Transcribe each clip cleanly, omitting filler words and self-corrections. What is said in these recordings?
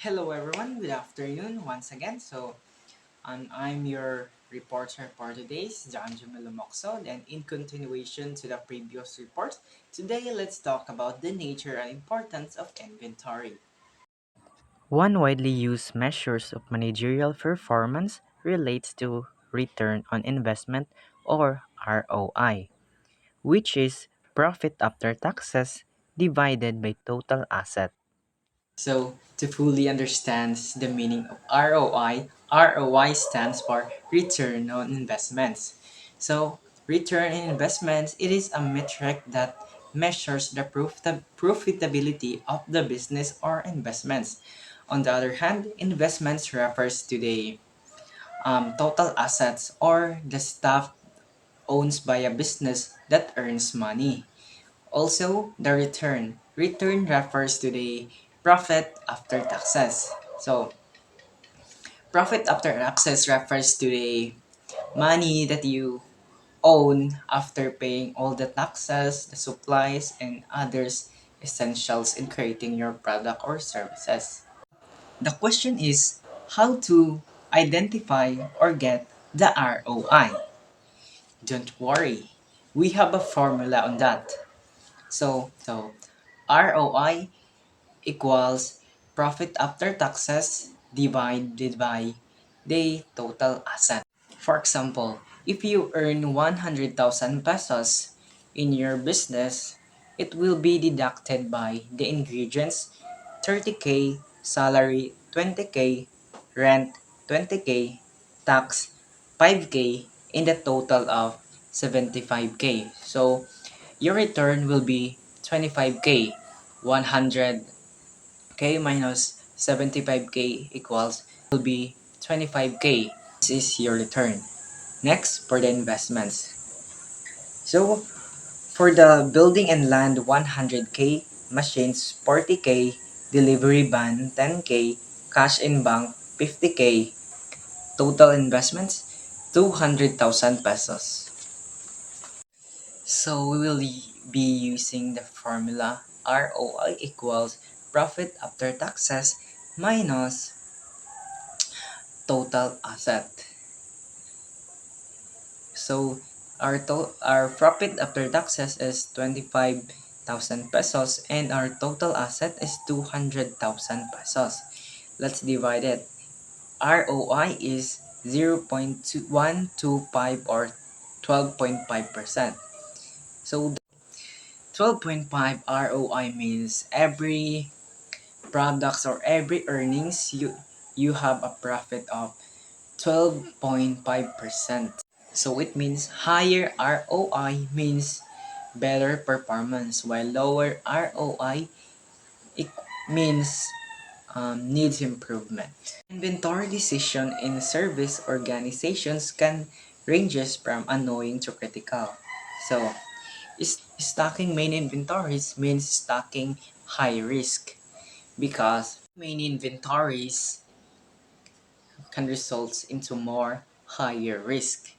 Hello everyone, good afternoon once again. I'm your reporter for today, John Jumelo and in continuation to the previous report, today let's talk about the nature and importance of inventory. One widely used measures of managerial performance relates to return on investment or ROI, which is profit after taxes divided by total asset. So, to fully understand the meaning of ROI stands for return on investments. So, return on investments, it is a metric that measures the profitability of the business or investments. On the other hand, investments refers to the total assets or the stuff owns by a business that earns money. Also, the return. Return refers to the profit after taxes. So, profit after taxes refers to the money that you own after paying all the taxes, the supplies, and others essentials in creating your product or services. The question is how to identify or get the ROI. Don't worry, we have a formula on that. So ROI equals profit after taxes divided by the total asset. For example, if you earn 100,000 pesos in your business, it will be deducted by the ingredients 30k, salary 20k, rent 20k, tax 5k, in the total of 75k. So your return will be 25k. 100k minus 75k equals will be 25k. This is your return. Next, for the investments. So, for the building and land 100k, machines 40k, delivery van 10k, cash in bank 50k, total investments 200,000 pesos. So we will be using the formula ROI equals profit after taxes minus total asset. So our profit after taxes is 25,000 pesos and our total asset is 200,000 pesos. Let's divide it. ROI is 0.125 or 12.5%. So 12.5 ROI means every products or every earnings you have a profit of 12.5%. So it means higher ROI means better performance, while lower ROI it means needs improvement. Inventory decision in service organizations can ranges from annoying to critical. So stocking main inventories means stocking high risk because main inventories can result into more higher risk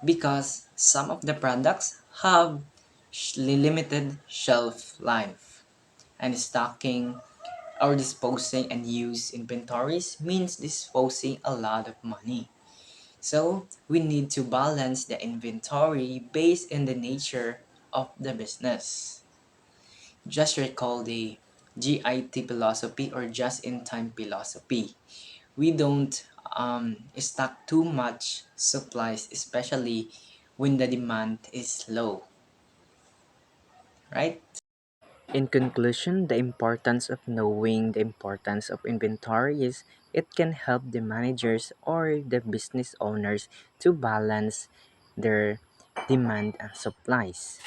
because some of the products have limited shelf life, and stocking or disposing and use inventories means disposing a lot of money. So we need to balance the inventory based on the nature of the business. Just recall the GIT philosophy or just in time philosophy. We don't stock too much supplies, especially when the demand is low, right? In conclusion, the importance of knowing the importance of inventory is it can help the managers or the business owners to balance their demand and supplies.